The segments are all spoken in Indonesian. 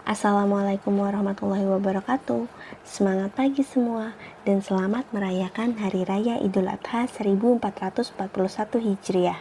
Assalamualaikum warahmatullahi wabarakatuh. Semangat pagi semua dan selamat merayakan Hari Raya Idul Adha 1441 Hijriah.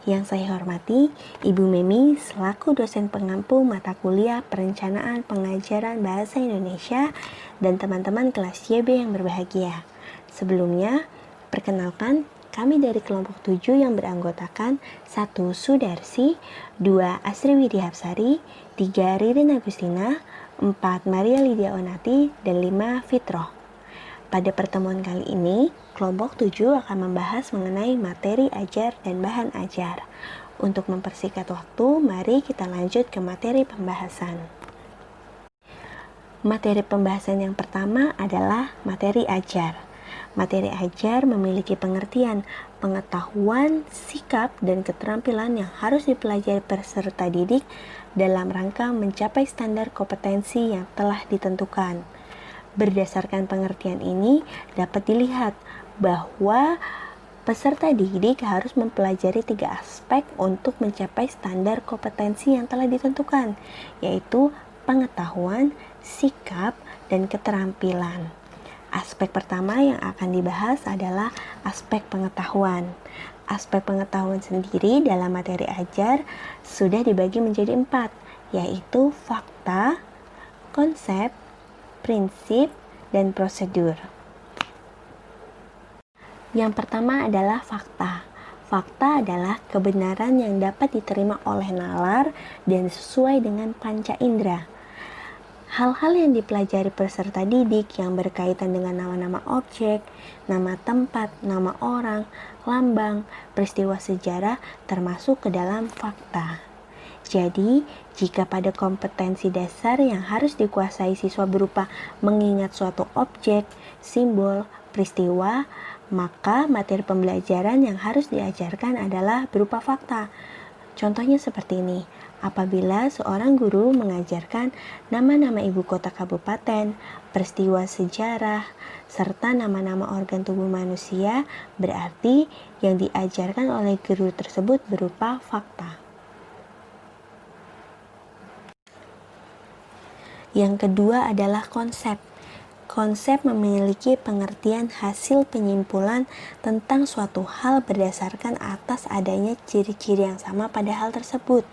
Yang saya hormati Ibu Memi selaku dosen pengampu mata kuliah Perencanaan Pengajaran Bahasa Indonesia dan teman-teman kelas YB yang berbahagia. Sebelumnya, perkenalkan kami dari kelompok 7 yang beranggotakan 1. Sudarsi, 2. Asri Widihapsari, 3. Ririn Agustina, 4. Maria Lydia Onati, dan 5. Fitroh. Pada pertemuan kali ini, kelompok 7 akan membahas mengenai materi ajar dan bahan ajar. Untuk mempersingkat waktu, mari kita lanjut ke materi pembahasan. Materi pembahasan yang pertama adalah materi ajar. Materi ajar memiliki pengertian, pengetahuan, sikap, dan keterampilan yang harus dipelajari peserta didik dalam rangka mencapai standar kompetensi yang telah ditentukan. Berdasarkan pengertian ini, dapat dilihat bahwa peserta didik harus mempelajari 3 aspek untuk mencapai standar kompetensi yang telah ditentukan, yaitu pengetahuan, sikap, dan keterampilan. Aspek pertama yang akan dibahas adalah aspek pengetahuan. Aspek pengetahuan sendiri dalam materi ajar sudah dibagi menjadi 4, yaitu fakta, konsep, prinsip, dan prosedur. Yang pertama adalah fakta. Fakta adalah kebenaran yang dapat diterima oleh nalar dan sesuai dengan panca indera. Hal-hal yang dipelajari peserta didik yang berkaitan dengan nama-nama objek, nama tempat, nama orang, lambang, peristiwa sejarah termasuk ke dalam fakta. Jadi, jika pada kompetensi dasar yang harus dikuasai siswa berupa mengingat suatu objek, simbol, peristiwa, maka materi pembelajaran yang harus diajarkan adalah berupa fakta. Contohnya seperti ini. Apabila seorang guru mengajarkan nama-nama ibu kota kabupaten, peristiwa sejarah, serta nama-nama organ tubuh manusia, berarti yang diajarkan oleh guru tersebut berupa fakta. Yang kedua adalah konsep. Konsep memiliki pengertian hasil penyimpulan tentang suatu hal berdasarkan atas adanya ciri-ciri yang sama pada hal tersebut.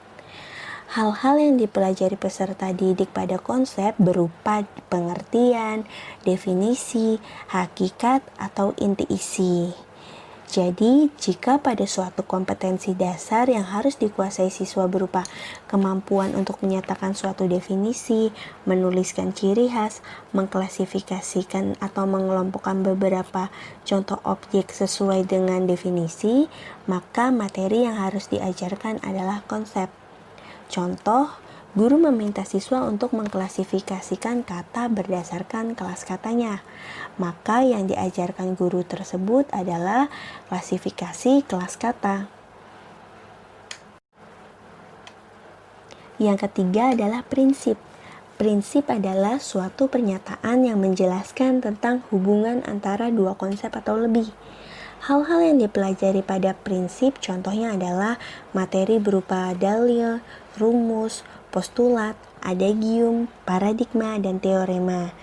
Hal-hal yang dipelajari peserta didik pada konsep berupa pengertian, definisi, hakikat, atau inti isi. Jadi, jika pada suatu kompetensi dasar yang harus dikuasai siswa berupa kemampuan untuk menyatakan suatu definisi, menuliskan ciri khas, mengklasifikasikan atau mengelompokkan beberapa contoh objek sesuai dengan definisi, maka materi yang harus diajarkan adalah konsep. Contoh, guru meminta siswa untuk mengklasifikasikan kata berdasarkan kelas katanya. Maka yang diajarkan guru tersebut adalah klasifikasi kelas kata. Yang ketiga adalah prinsip. Prinsip adalah suatu pernyataan yang menjelaskan tentang hubungan antara dua konsep atau lebih. Hal-hal yang dipelajari pada prinsip contohnya adalah materi berupa dalil, rumus, postulat, adagium, paradigma, dan teorema.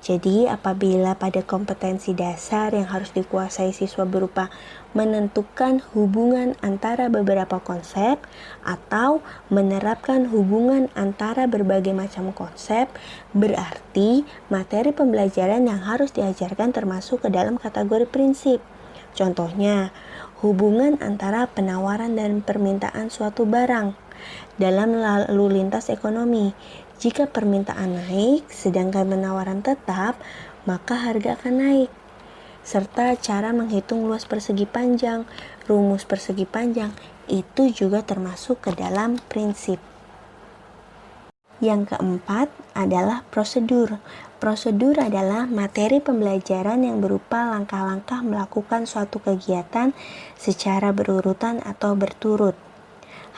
Jadi apabila pada kompetensi dasar yang harus dikuasai siswa berupa menentukan hubungan antara beberapa konsep atau menerapkan hubungan antara berbagai macam konsep, berarti materi pembelajaran yang harus diajarkan termasuk ke dalam kategori prinsip. Contohnya, hubungan antara penawaran dan permintaan suatu barang dalam lalu lintas ekonomi. Jika permintaan naik, sedangkan penawaran tetap, maka harga akan naik. Serta cara menghitung luas persegi panjang, rumus persegi panjang, itu juga termasuk ke dalam prinsip. Yang keempat adalah prosedur. Prosedur adalah materi pembelajaran yang berupa langkah-langkah melakukan suatu kegiatan secara berurutan atau berturut.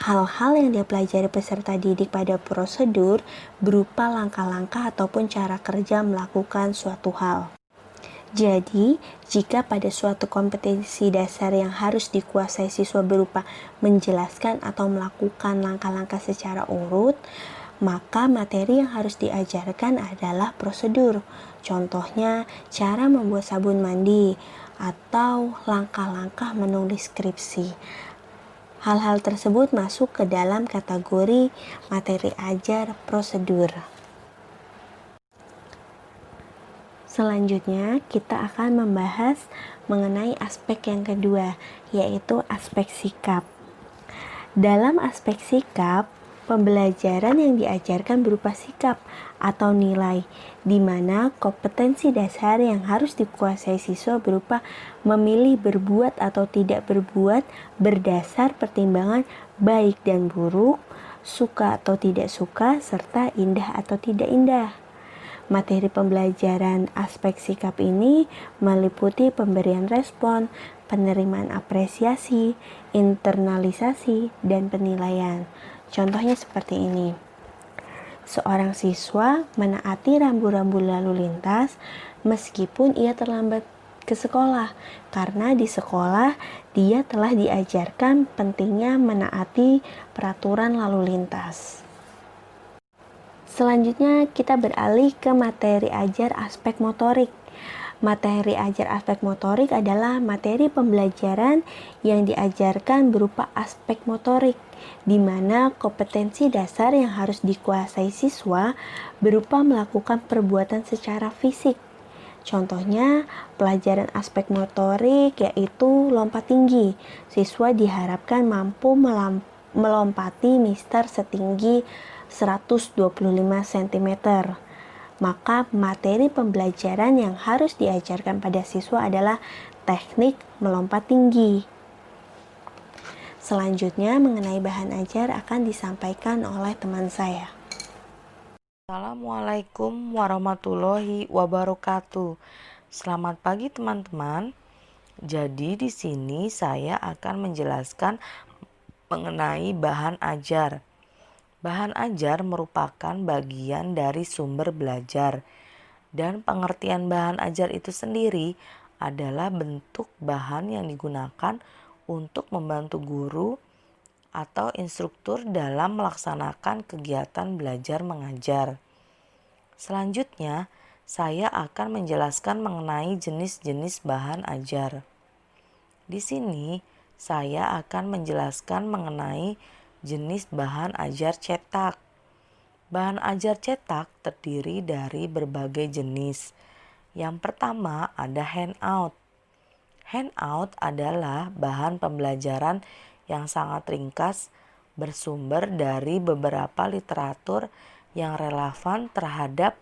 Hal-hal yang dipelajari peserta didik pada prosedur berupa langkah-langkah ataupun cara kerja melakukan suatu hal. Jadi, jika pada suatu kompetensi dasar yang harus dikuasai siswa berupa menjelaskan atau melakukan langkah-langkah secara urut, maka materi yang harus diajarkan adalah prosedur. Contohnya, cara membuat sabun mandi atau langkah-langkah menulis skripsi. Hal-hal tersebut masuk ke dalam kategori materi ajar prosedur. Selanjutnya, kita akan membahas mengenai aspek yang kedua, yaitu aspek sikap. Dalam aspek sikap, pembelajaran yang diajarkan berupa sikap atau nilai, di mana kompetensi dasar yang harus dikuasai siswa berupa memilih berbuat atau tidak berbuat berdasar pertimbangan baik dan buruk, suka atau tidak suka, serta indah atau tidak indah. Materi pembelajaran aspek sikap ini meliputi pemberian respon, penerimaan apresiasi, internalisasi, dan penilaian. Contohnya seperti ini. Seorang siswa menaati rambu-rambu lalu lintas meskipun ia terlambat ke sekolah, karena di sekolah dia telah diajarkan pentingnya menaati peraturan lalu lintas. Selanjutnya kita beralih ke materi ajar aspek motorik. Materi ajar aspek motorik adalah materi pembelajaran yang diajarkan berupa aspek motorik, di mana kompetensi dasar yang harus dikuasai siswa berupa melakukan perbuatan secara fisik. Contohnya, pelajaran aspek motorik yaitu lompat tinggi. Siswa diharapkan mampu melompati mistar setinggi 125 cm. Maka materi pembelajaran yang harus diajarkan pada siswa adalah teknik melompat tinggi. Selanjutnya mengenai bahan ajar akan disampaikan oleh teman saya. Assalamualaikum warahmatullahi wabarakatuh. Selamat pagi teman-teman. Jadi di sini saya akan menjelaskan mengenai bahan ajar. Bahan ajar merupakan bagian dari sumber belajar, dan pengertian bahan ajar itu sendiri adalah bentuk bahan yang digunakan untuk membantu guru atau instruktur dalam melaksanakan kegiatan belajar mengajar. Selanjutnya, saya akan menjelaskan mengenai jenis-jenis bahan ajar. Di sini, saya akan menjelaskan mengenai jenis bahan ajar cetak. Bahan ajar cetak terdiri dari berbagai jenis. Yang pertama ada handout. Handout adalah bahan pembelajaran yang sangat ringkas, bersumber dari beberapa literatur yang relevan terhadap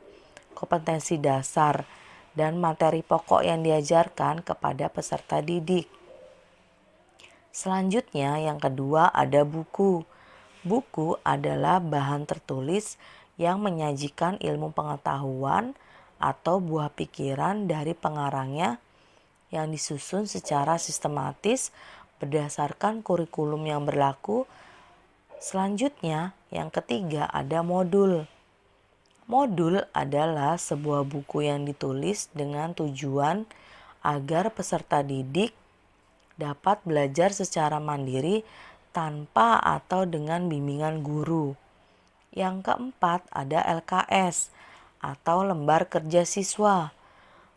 kompetensi dasar dan materi pokok yang diajarkan kepada peserta didik. Selanjutnya yang kedua ada buku. Buku adalah bahan tertulis yang menyajikan ilmu pengetahuan atau buah pikiran dari pengarangnya yang disusun secara sistematis berdasarkan kurikulum yang berlaku. Selanjutnya yang ketiga ada modul. Modul adalah sebuah buku yang ditulis dengan tujuan agar peserta didik dapat belajar secara mandiri tanpa atau dengan bimbingan guru. Yang keempat ada LKS atau lembar kerja siswa.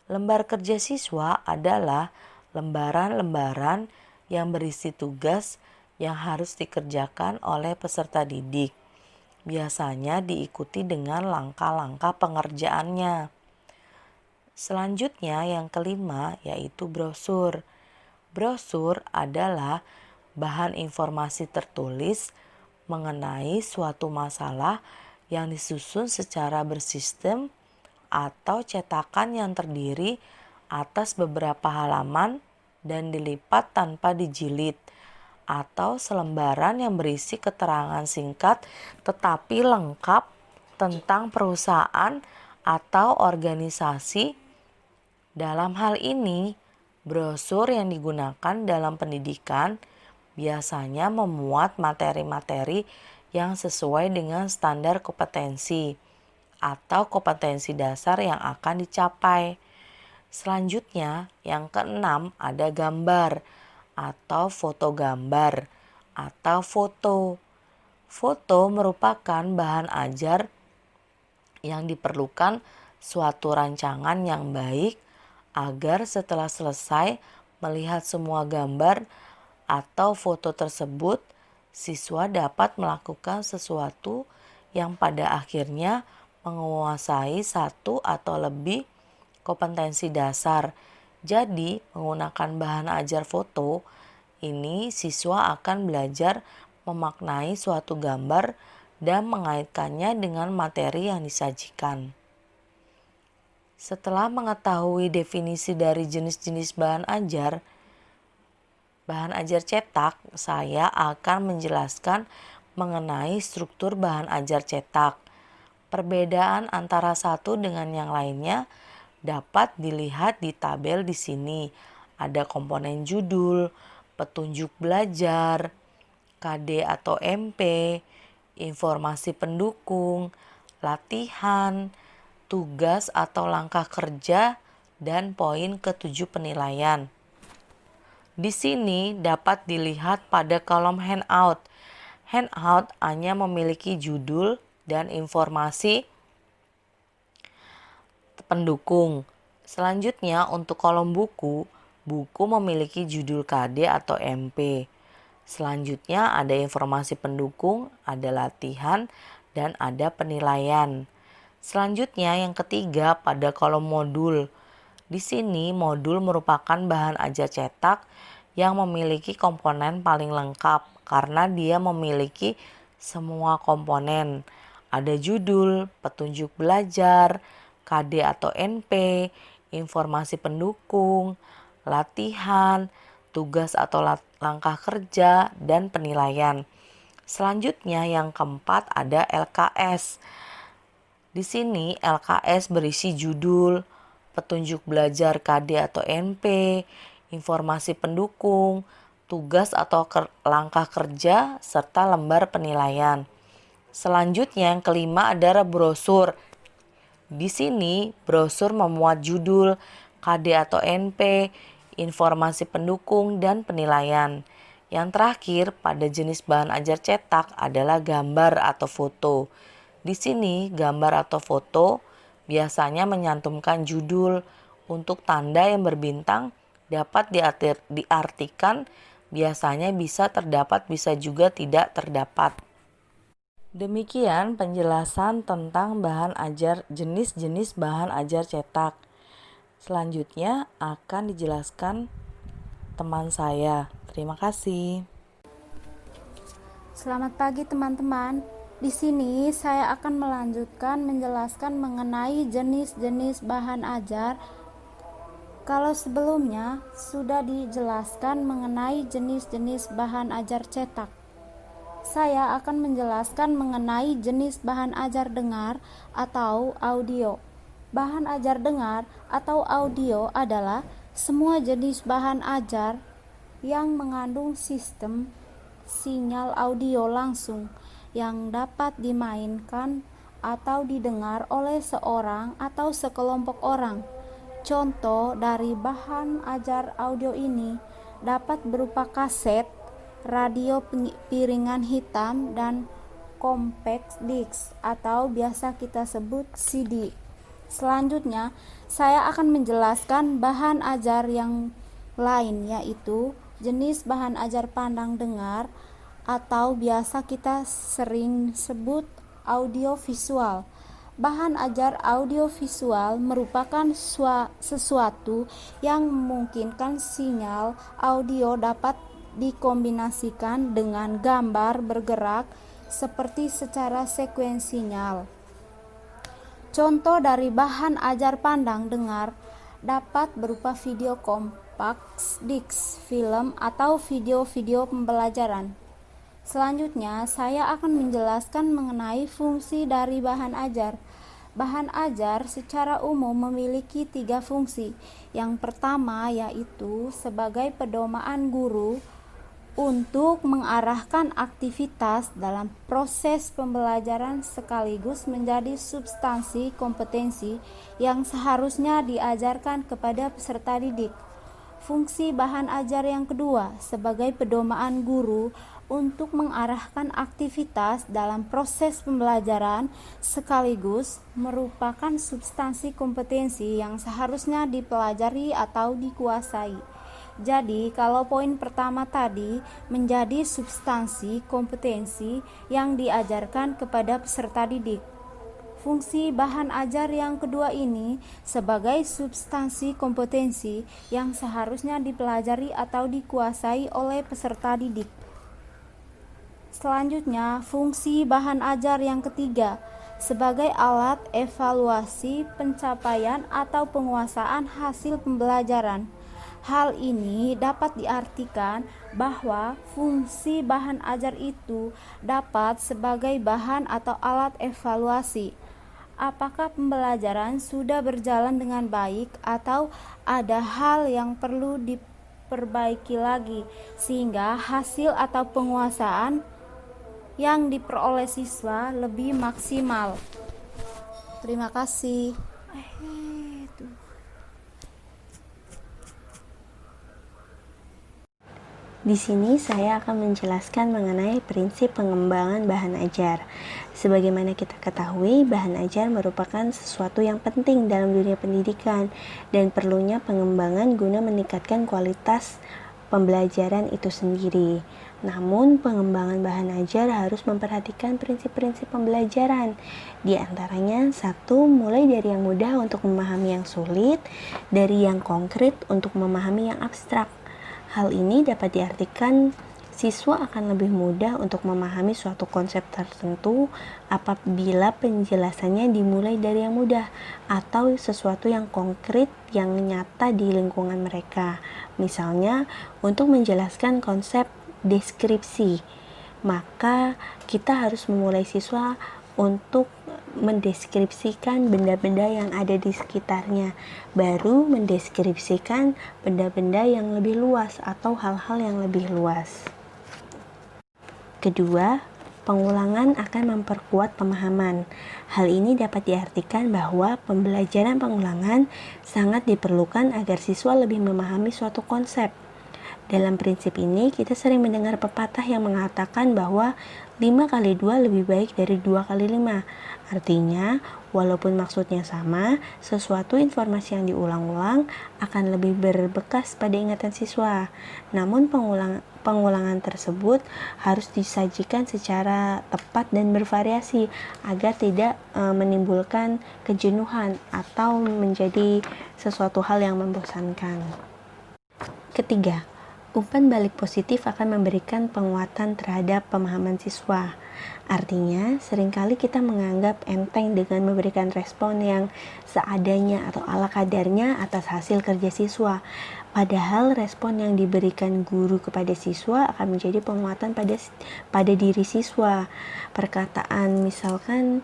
Lembar kerja siswa adalah lembaran-lembaran yang berisi tugas yang harus dikerjakan oleh peserta didik. Biasanya diikuti dengan langkah-langkah pengerjaannya. Selanjutnya yang kelima yaitu brosur. Brosur adalah bahan informasi tertulis mengenai suatu masalah yang disusun secara bersistem atau cetakan yang terdiri atas beberapa halaman dan dilipat tanpa dijilid, atau selembaran yang berisi keterangan singkat tetapi lengkap tentang perusahaan atau organisasi. Dalam hal ini, brosur yang digunakan dalam pendidikan biasanya memuat materi-materi yang sesuai dengan standar kompetensi atau kompetensi dasar yang akan dicapai. Selanjutnya, yang keenam ada gambar atau foto gambar atau foto. Foto merupakan bahan ajar yang diperlukan suatu rancangan yang baik agar setelah selesai melihat semua gambar atau foto tersebut, siswa dapat melakukan sesuatu yang pada akhirnya menguasai satu atau lebih kompetensi dasar. Jadi, menggunakan bahan ajar foto ini siswa akan belajar memaknai suatu gambar dan mengaitkannya dengan materi yang disajikan. Setelah mengetahui definisi dari jenis-jenis bahan ajar cetak, saya akan menjelaskan mengenai struktur bahan ajar cetak. Perbedaan antara satu dengan yang lainnya dapat dilihat di tabel di sini. Ada komponen judul, petunjuk belajar, KD atau MP, informasi pendukung, latihan, tugas atau langkah kerja, dan poin ke-7 penilaian. Di sini dapat dilihat pada kolom handout. Handout hanya memiliki judul dan informasi pendukung. Selanjutnya untuk kolom buku, buku memiliki judul KD atau MP. Selanjutnya ada informasi pendukung, ada latihan, dan ada penilaian. Selanjutnya yang ketiga pada kolom modul. Di sini modul merupakan bahan ajar cetak yang memiliki komponen paling lengkap karena dia memiliki semua komponen. Ada judul, petunjuk belajar, KD atau NP, informasi pendukung, latihan, tugas atau langkah kerja, dan penilaian. Selanjutnya yang keempat ada LKS. Di sini LKS berisi judul, petunjuk belajar KD atau NP, informasi pendukung, tugas atau langkah kerja, serta lembar penilaian. Selanjutnya yang kelima ada brosur. Di sini brosur memuat judul, KD atau NP, informasi pendukung, dan penilaian. Yang terakhir pada jenis bahan ajar cetak adalah gambar atau foto. Di sini gambar atau foto biasanya menyantumkan judul. Untuk tanda yang berbintang dapat diartikan biasanya bisa terdapat, bisa juga tidak terdapat. Demikian penjelasan tentang jenis-jenis bahan ajar cetak. Selanjutnya akan dijelaskan teman saya. Terima kasih. Selamat pagi teman-teman. Di sini saya akan melanjutkan menjelaskan mengenai jenis-jenis bahan ajar. Kalau sebelumnya sudah dijelaskan mengenai jenis-jenis bahan ajar cetak, saya akan menjelaskan mengenai jenis bahan ajar dengar atau audio. Bahan ajar dengar atau audio adalah semua jenis bahan ajar yang mengandung sistem sinyal audio langsung yang dapat dimainkan atau didengar oleh seorang atau sekelompok orang. Contoh dari bahan ajar audio ini dapat berupa kaset, radio piringan hitam, dan compact disc atau biasa kita sebut CD. Selanjutnya, saya akan menjelaskan bahan ajar yang lain, yaitu jenis bahan ajar pandang dengar atau biasa kita sering sebut audiovisual. Bahan ajar audiovisual merupakan sesuatu yang memungkinkan sinyal audio dapat dikombinasikan dengan gambar bergerak seperti secara sekuensial. Contoh dari bahan ajar pandang dengar dapat berupa video compact disc, film, atau video-video pembelajaran. Selanjutnya, saya akan menjelaskan mengenai fungsi dari bahan ajar. Bahan ajar secara umum memiliki 3 fungsi. Yang pertama yaitu sebagai pedomaan guru untuk mengarahkan aktivitas dalam proses pembelajaran sekaligus menjadi substansi kompetensi yang seharusnya diajarkan kepada peserta didik. Fungsi bahan ajar yang kedua sebagai pedomaan guru untuk mengarahkan aktivitas dalam proses pembelajaran sekaligus merupakan substansi kompetensi yang seharusnya dipelajari atau dikuasai. Jadi, kalau poin pertama tadi menjadi substansi kompetensi yang diajarkan kepada peserta didik. Fungsi bahan ajar yang kedua ini sebagai substansi kompetensi yang seharusnya dipelajari atau dikuasai oleh peserta didik. Selanjutnya, fungsi bahan ajar yang ketiga sebagai alat evaluasi pencapaian atau penguasaan hasil pembelajaran. Hal ini dapat diartikan bahwa fungsi bahan ajar itu dapat sebagai bahan atau alat evaluasi. Apakah pembelajaran sudah berjalan dengan baik atau ada hal yang perlu diperbaiki lagi sehingga hasil atau penguasaan yang diperoleh siswa lebih maksimal. Terima kasih. Di sini saya akan menjelaskan mengenai prinsip pengembangan bahan ajar. Sebagaimana kita ketahui, bahan ajar merupakan sesuatu yang penting dalam dunia pendidikan dan perlunya pengembangan guna meningkatkan kualitas pembelajaran itu sendiri. Namun, pengembangan bahan ajar harus memperhatikan prinsip-prinsip pembelajaran. Di antaranya, satu, mulai dari yang mudah untuk memahami yang sulit, dari yang konkret untuk memahami yang abstrak. Hal ini dapat diartikan siswa akan lebih mudah untuk memahami suatu konsep tertentu apabila penjelasannya dimulai dari yang mudah atau sesuatu yang konkret yang nyata di lingkungan mereka. Misalnya, untuk menjelaskan konsep deskripsi, maka kita harus memulai siswa untuk mendeskripsikan benda-benda yang ada di sekitarnya, baru mendeskripsikan benda-benda yang lebih luas atau hal-hal yang lebih luas. Kedua, pengulangan akan memperkuat pemahaman. Hal ini dapat diartikan bahwa pembelajaran pengulangan sangat diperlukan agar siswa lebih memahami suatu konsep. Dalam prinsip ini, kita sering mendengar pepatah yang mengatakan bahwa 5 kali 2 lebih baik dari 2 kali 5. Artinya, walaupun maksudnya sama, sesuatu informasi yang diulang-ulang akan lebih berbekas pada ingatan siswa. Namun, pengulangan tersebut harus disajikan secara tepat dan bervariasi agar tidak menimbulkan kejenuhan atau menjadi sesuatu hal yang membosankan. Ketiga, umpan balik positif akan memberikan penguatan terhadap pemahaman siswa. Artinya, seringkali kita menganggap enteng dengan memberikan respon yang seadanya atau ala kadarnya atas hasil kerja siswa. Padahal respon yang diberikan guru kepada siswa akan menjadi penguatan pada diri siswa. Perkataan misalkan,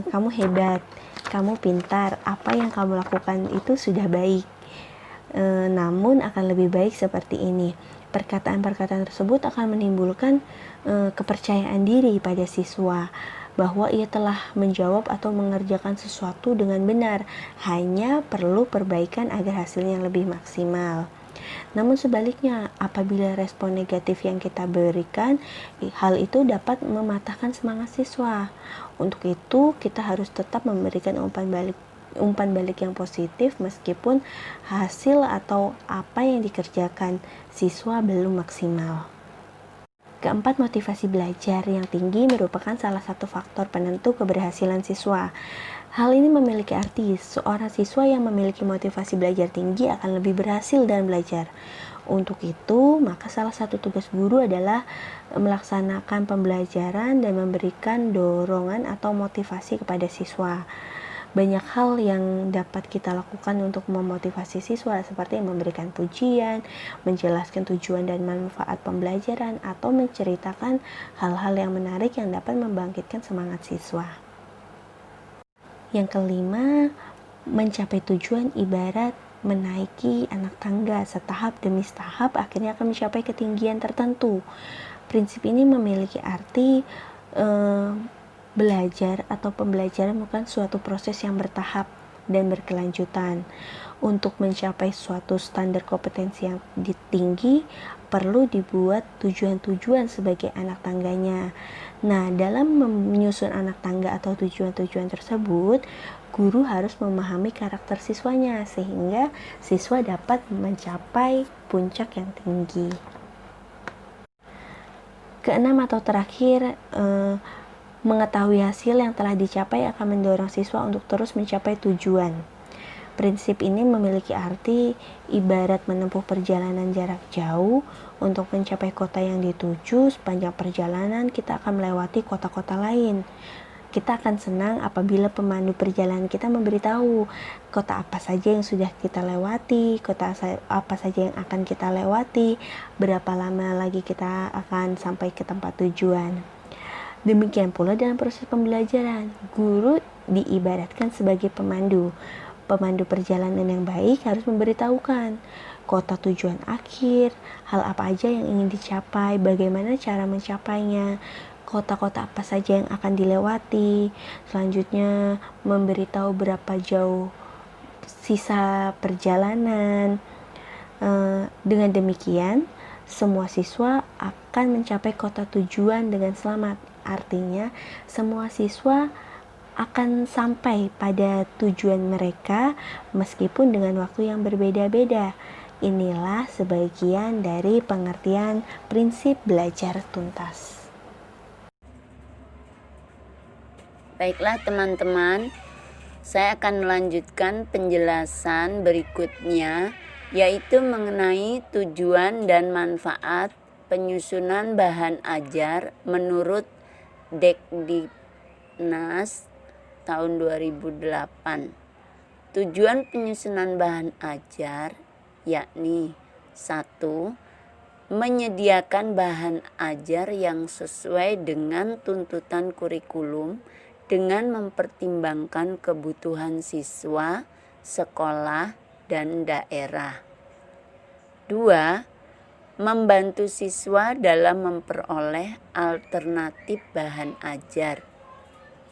kamu hebat, kamu pintar, apa yang kamu lakukan itu sudah baik. Namun akan lebih baik seperti ini. Perkataan-perkataan tersebut akan menimbulkan kepercayaan diri pada siswa bahwa ia telah menjawab atau mengerjakan sesuatu dengan benar, hanya perlu perbaikan agar hasilnya lebih maksimal. Namun sebaliknya, apabila respon negatif yang kita berikan, hal itu dapat mematahkan semangat siswa. Untuk itu, kita harus tetap memberikan umpan balik yang positif meskipun hasil atau apa yang dikerjakan siswa belum maksimal. Keempat, motivasi belajar yang tinggi merupakan salah satu faktor penentu keberhasilan siswa. Hal ini memiliki arti seorang siswa yang memiliki motivasi belajar tinggi akan lebih berhasil dalam belajar. Untuk itu, maka salah satu tugas guru adalah melaksanakan pembelajaran dan memberikan dorongan atau motivasi kepada siswa. Banyak hal yang dapat kita lakukan untuk memotivasi siswa seperti memberikan pujian, menjelaskan tujuan dan manfaat pembelajaran, atau menceritakan hal-hal yang menarik yang dapat membangkitkan semangat siswa. Yang kelima, mencapai tujuan ibarat menaiki anak tangga, setahap demi setahap akhirnya akan mencapai ketinggian tertentu. Prinsip ini memiliki arti belajar atau pembelajaran bukan suatu proses yang bertahap dan berkelanjutan. Untuk mencapai suatu standar kompetensi yang tinggi, perlu dibuat tujuan-tujuan sebagai anak tangganya. Nah, dalam menyusun anak tangga atau tujuan-tujuan tersebut, guru harus memahami karakter siswanya sehingga siswa dapat mencapai puncak yang tinggi. Keenam atau terakhir, mengetahui hasil yang telah dicapai akan mendorong siswa untuk terus mencapai tujuan. Prinsip ini memiliki arti ibarat menempuh perjalanan jarak jauh untuk mencapai kota yang dituju. Sepanjang perjalanan kita akan melewati kota-kota lain. Kita akan senang apabila pemandu perjalanan kita memberitahu kota apa saja yang sudah kita lewati, kota apa saja yang akan kita lewati, berapa lama lagi kita akan sampai ke tempat tujuan. Demikian pula dalam proses pembelajaran, guru diibaratkan sebagai pemandu. Pemandu perjalanan yang baik harus memberitahukan kota tujuan akhir, hal apa aja yang ingin dicapai, bagaimana cara mencapainya, kota-kota apa saja yang akan dilewati. Selanjutnya memberitahu berapa jauh sisa perjalanan. Dengan demikian, semua siswa akan mencapai kota tujuan dengan selamat. Artinya, semua siswa akan sampai pada tujuan mereka meskipun dengan waktu yang berbeda-beda. Inilah sebagian dari pengertian prinsip belajar tuntas. Baiklah teman-teman, saya akan melanjutkan penjelasan berikutnya, yaitu mengenai tujuan dan manfaat penyusunan bahan ajar menurut Dekdiknas tahun 2008. Tujuan penyusunan bahan ajar yakni 1. Menyediakan bahan ajar yang sesuai dengan tuntutan kurikulum dengan mempertimbangkan kebutuhan siswa, sekolah, dan daerah. 2. Membantu siswa dalam memperoleh alternatif bahan ajar.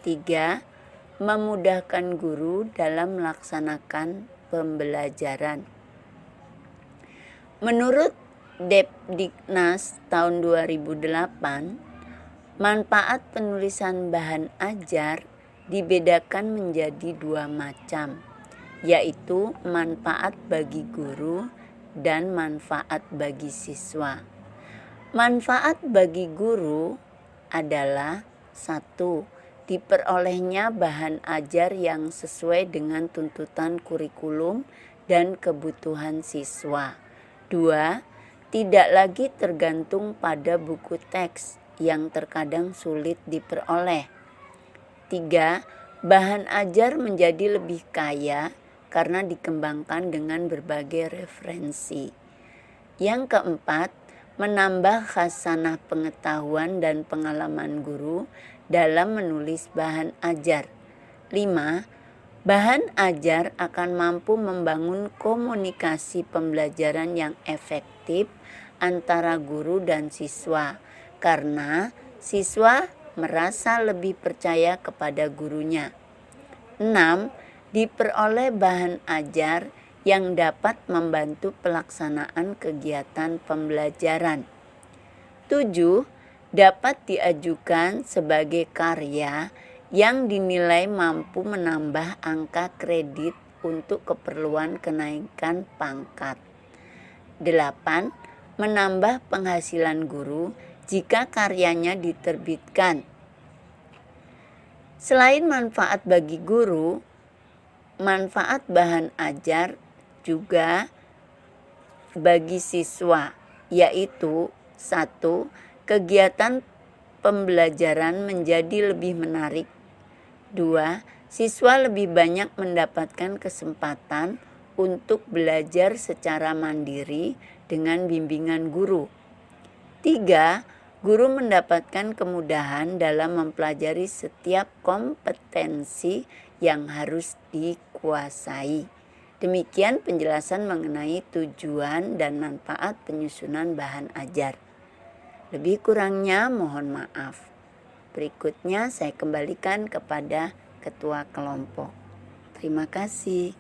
3. Memudahkan guru dalam melaksanakan pembelajaran. Menurut Depdiknas tahun 2008, manfaat penulisan bahan ajar dibedakan menjadi 2 macam, yaitu manfaat bagi guru dan manfaat bagi siswa. Manfaat bagi guru adalah 1. Diperolehnya bahan ajar yang sesuai dengan tuntutan kurikulum dan kebutuhan siswa. 2. Tidak lagi tergantung pada buku teks yang terkadang sulit diperoleh. 3. Bahan ajar menjadi lebih kaya karena dikembangkan dengan berbagai referensi. Yang keempat, menambah khasanah pengetahuan dan pengalaman guru dalam menulis bahan ajar. 5. Bahan ajar akan mampu membangun komunikasi pembelajaran yang efektif antara guru dan siswa, karena siswa merasa lebih percaya kepada gurunya. 6. Diperoleh bahan ajar yang dapat membantu pelaksanaan kegiatan pembelajaran. 7. Dapat diajukan sebagai karya yang dinilai mampu menambah angka kredit untuk keperluan kenaikan pangkat. 8. Menambah penghasilan guru jika karyanya diterbitkan. Selain manfaat bagi guru, manfaat bahan ajar juga bagi siswa, yaitu 1. Kegiatan pembelajaran menjadi lebih menarik. 2. Siswa lebih banyak mendapatkan kesempatan untuk belajar secara mandiri dengan bimbingan guru. 3. Guru mendapatkan kemudahan dalam mempelajari setiap kompetensi yang harus dikuasai. Demikian penjelasan mengenai tujuan dan manfaat penyusunan bahan ajar. Lebih kurangnya mohon maaf. Berikutnya saya kembalikan kepada ketua kelompok. Terima kasih.